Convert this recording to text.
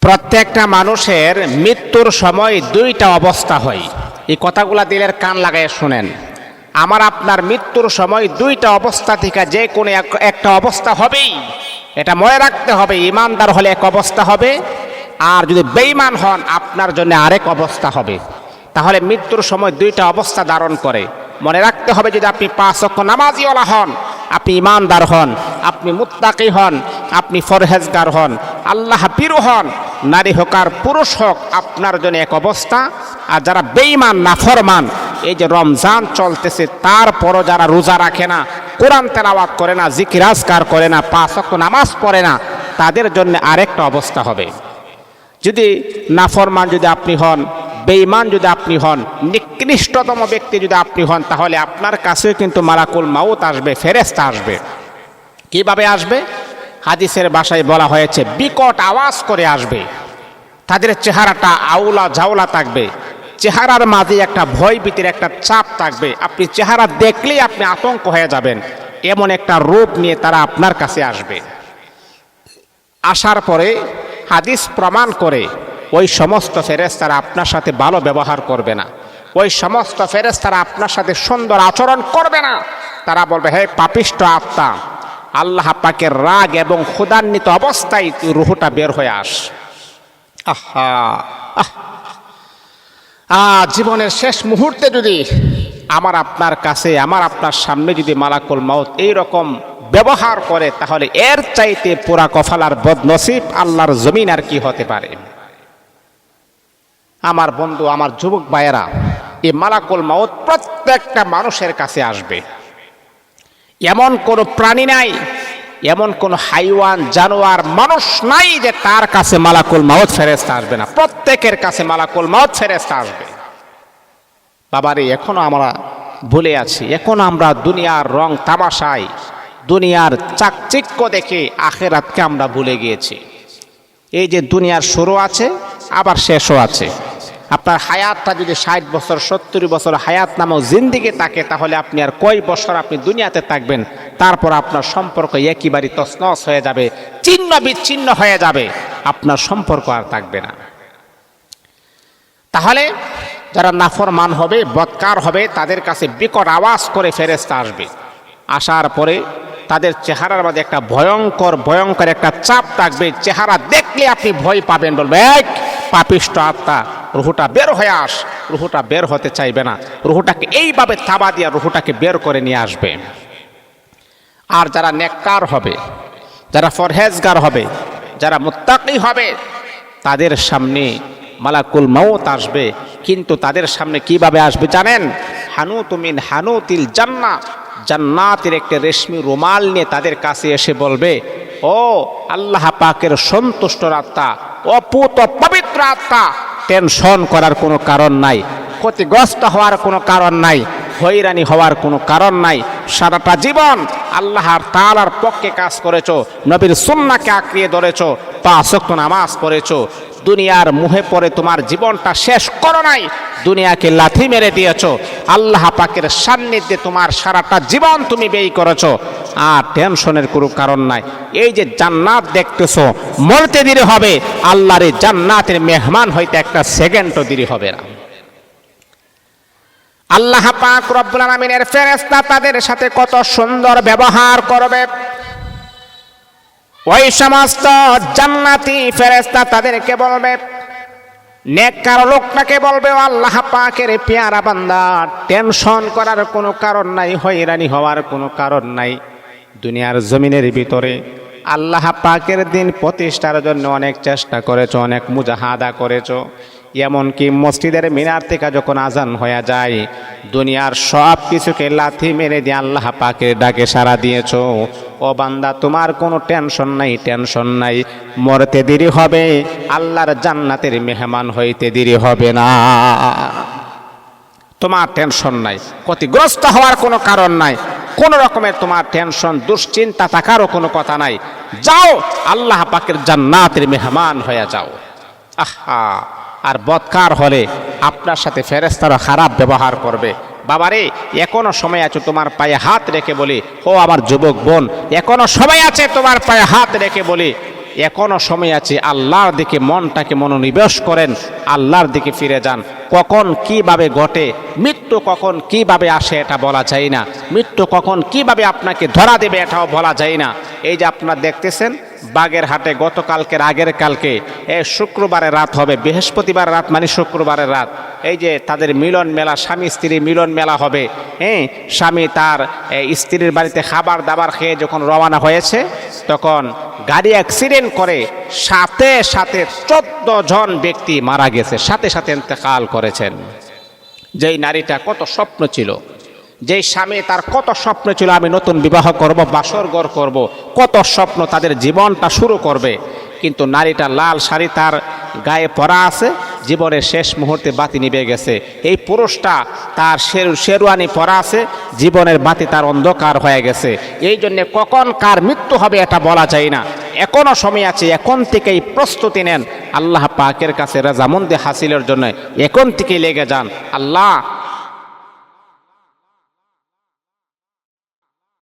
প্রত্যেকটা মানুষের মৃত্যুর সময় দুইটা অবস্থা হয়। এই কথাগুলা দিলের কান লাগায় শুনেন। আমার আপনার মৃত্যুর সময় দুইটা অবস্থা থেকে যে কোনো একটা অবস্থা হবেই, এটা মনে রাখতে হবে। ইমানদার হলে এক অবস্থা হবে, আর যদি বেঈমান হন আপনার জন্য আরেক অবস্থা হবে। তাহলে মৃত্যুর সময় দুইটা অবস্থা ধারণ করে মনে রাখতে হবে। যদি আপনি 5 ওয়াক্ত নামাজিওয়ালা হন, আপনি ইমানদার হন, আপনি মুত্তাকি হন, আপনি ফরহেজগার হন, আল্লাহ ভীরু হন, নারী হোক আর পুরুষ হোক, আপনার জন্য এক অবস্থা। আর যারা বেঈমান নাফরমান, এই যে রমজান চলতেছে তারপরও যারা রোজা রাখে না, কোরআন তেলাওয়াত করে না, জিকির আজকার করে না, 5 ওয়াক্ত নামাজ পড়ে না, তাদের জন্য আরেকটা অবস্থা হবে। যদি নাফরমান যদি আপনি হন, বেঈমান যদি আপনি হন, নিকৃষ্টতম ব্যক্তি যদি আপনি হন, তাহলে আপনার কাছেও কিন্তু মালাকুল মাউত আসবে, ফেরেশতা আসবে। কিভাবে আসবে? হাদিসের ভাষায় বলা হয়েছে বিকট আওয়াজ করে আসবে। তাদের চেহারাটা আউলা ঝাউলা থাকবে, চেহারার মাঝে একটা ভয়ভীতির একটা চাপ থাকবে। আপনি চেহারা দেখলেই আপনি আতঙ্ক হয়ে যাবেন, এমন একটা রূপ নিয়ে তারা আপনার কাছে আসবে। আসার পরে হাদিস প্রমাণ করে ওই সমস্ত ফেরেশতারা আপনার সাথে ভালো ব্যবহার করবে না, ওই সমস্ত ফেরেশতারা আপনার সাথে সুন্দর আচরণ করবে না। তারা বলবে, হে পাপিষ্ঠ আত্মা, আল্লাহ পাকের রাগ এবং ক্ষুধান্বিত অবস্থায় তুই রুহটা বের হয়ে আস। জীবনের শেষ মুহূর্তে যদি আমার আপনার কাছে, আমার আপনার সামনে যদি মালাকুল মাউত এইরকম ব্যবহার করে, তাহলে এর চাইতে পুরা কফালার বদনসিব আল্লাহর জমিন আর কি হতে পারে? আমার বন্ধু, আমার যুবক ভাইয়েরা, এই মালাকুল মাউত প্রত্যেকটা মানুষের কাছে আসবে। এমন কোনো প্রাণী নাই, এমন কোনো হাইওয়ান, জানোয়ার, মানুষ নাই যে তার কাছে মালাকুল মাউত ফেরেশতা আসবে না। প্রত্যেকের কাছে মালাকুল মাউত ফেরেশতা আসবে। বাবারে, এখনো আমরা ভুলে আছি, এখনো আমরা দুনিয়ার রং তামাশায়, দুনিয়ার চাকচিক্য দেখে আখিরাতকে আমরা ভুলে গিয়েছি। এই যে দুনিয়ার শুরু আছে, আবার শেষও আছে। আপনার হায়াতটা যদি 60 বছর 70 বছর হায়াত নামক জিন্দিগি থাকে, তাহলে আপনি আর কয় বছর আপনি দুনিয়াতে থাকবেন? তারপর আপনার সম্পর্ক একেবারে তছনছ হয়ে যাবে, ছিন্ন বিচ্ছিন্ন হয়ে যাবে, আপনার সম্পর্ক আর থাকবে না। তাহলে যারা নাফরমান হবে, বদকার হবে, তাদের কাছে বিকট আওয়াজ করে ফেরেশতা আসবে। আসার পরে তাদের চেহারার মধ্যে একটা ভয়ঙ্কর একটা চাপ থাকবে। চেহারা দেখলে আপনি ভয় পাবেন, বলবে, এক পাপিষ্ঠ আত্মা, রুহুটা বের হয়ে আস। রুহুটা বের হতে চাইবে না, রুহুটাকে এইভাবে থাবা দিয়ে রুহুটাকে বের করে নিয়ে আসবে। আর যারা নেককার হবে, যারা ফরহেজগার হবে, যারা মুত্তাকি হবে, তাদের সামনে মালাকুল মাউত আসবে। কিন্তু তাদের সামনে কিভাবে আসবে জানেন? হানুতু মিন হানুতিল জান্নাহ, জান্নাতের একটা রেশমি রুমাল নিয়ে তাদের কাছে এসে বলবে, ও আল্লাহ পাকের সন্তুষ্ট আত্মা, অপুত পবিত্র আত্মা, টেনশন করার কোনো কারণ নাই, ক্ষতিগ্রস্ত হওয়ার কোনো কারণ নাই, হয়রানি হওয়ার কোনো কারণ নাই। সারাটা জীবন আল্লাহর তাআলার পক্ষে কাজ করেছো, নবীর সুন্নাহকে আঁকড়িয়ে ধরেছো, 5 ওয়াক্ত নামাজ পড়েছো, দুনিয়ার মুহে পড়ে তোমার জীবনটা শেষ করো নাই, দুনিয়াকে লাথি মেরে দিয়েছো, আল্লাহ পাকের সান্নিধ্যে তোমার সারাটা জীবন তুমি ব্যয় করেছো, আর টেনশনের কোনো কারণ নাই। এই যে জান্নাত দেখতেছো, মরতে দেরি হবে, আল্লাহর এই জান্নাতের মেহমান হইতে একটা সেকেন্ডও দেরি হবে না। আল্লাহ পাক রব্বুল আলামিনের ফেরেশতা তাদের সাথে কত সুন্দর ব্যবহার করবে। ওই সমস্ত জান্নাতি ফেরেশতা তাদেরকে বলবে, নেককার লোকটাকে বলবে, ও আল্লাহ পাকের পেয়ারা বান্দা, টেনশন করার কোনো কারণ নাই, হয়রানি হওয়ার কোনো কারণ নাই। দুনিয়ার জমিনের ভিতরে আল্লাহ পাকের দিন প্রতিষ্ঠার জন্য অনেক চেষ্টা করেছো, অনেক মুজাহাদা করেছো। এমনকি মসজিদের মিনার থেকে যখন আজান হয়ে যায়, দুনিয়ার সব কিছুকে লাথি মেরে দিয়ে আল্লাহ পাকের ডাকে সাড়া দিয়েছো। ও বান্দা, তোমার কোনো টেনশন নাই, টেনশন নাই, মরতে দেরি হবে, আল্লাহর জান্নাতের মেহমান হইতে দেরি হবে না, তোমার টেনশন নাই, ক্ষতিগ্রস্ত হওয়ার কোনো কারণ নাই, কোনো রকমের তোমার টেনশন দুশ্চিন্তা থাকারও কোনো কথা নাই। যাও, আল্লাহ পাকের জান্নাতের মেহমান হয়ে যাও। আর বদকার হলে আপনার সাথে ফেরেশতারা খারাপ ব্যবহার করবে। বাবারে, এখনো সময় আছে, তোমার পায়ে হাত রেখে বলি, ও আমার যুবক বোন, এখনো সময় আছে, তোমার পায়ে হাত রেখে বলি, এখনো সময় আছে, আল্লাহর দিকে মনটাকে মনোনিবেশ করেন, আল্লাহর দিকে ফিরে যান। কখন কিভাবে ঘটে, মৃত্যু কখন কিভাবে আসে এটা বলা যায় না, মৃত্যু কখন কিভাবে আপনাকে ধরা দেবে এটাও বলা যায় না। এই যে আপনারা দেখতেছেন বাগেরহাটে গতকালকের আগের কালকে শুক্রবারের রাত হবে, বৃহস্পতিবার রাত মানে শুক্রবারের রাত, এই যে তাদের মিলন মেলা, স্বামী স্ত্রী মিলন মেলা হবে। স্বামী তার স্ত্রীর বাড়িতে খাবার দাবার খেয়ে যখন রওনা হয়েছে, তখন গাড়ি অ্যাক্সিডেন্ট করে সাথে সাথে 14 জন ব্যক্তি মারা গেছে, সাথে সাথে ইন্তেকাল করেছেন। যেই নারীটা কত স্বপ্ন ছিল, যেই স্বামী তার কত স্বপ্ন ছিল আমি নতুন বিবাহ করব, বাসর ঘর করব, কত স্বপ্ন তাদের জীবনটা শুরু করবে, কিন্তু নারীটা লাল শাড়ি তার গায়ে পরা আছে, জীবনের শেষ মুহূর্তে বাতি নিভে গেছে। এই পুরুষটা তার শেরওয়ানি পরা আছে, জীবনের বাতি তার অন্ধকার হয়ে গেছে। এই জন্যে কখন কার মৃত্যু হবে এটা বলা যায় না, এখনো সময় আছে, এখন থেকেই প্রস্তুতি নেন আল্লাহ পাকের কাছে রাজামন্দি হাসিলের জন্য, এখন থেকেই লেগে যান। আল্লাহ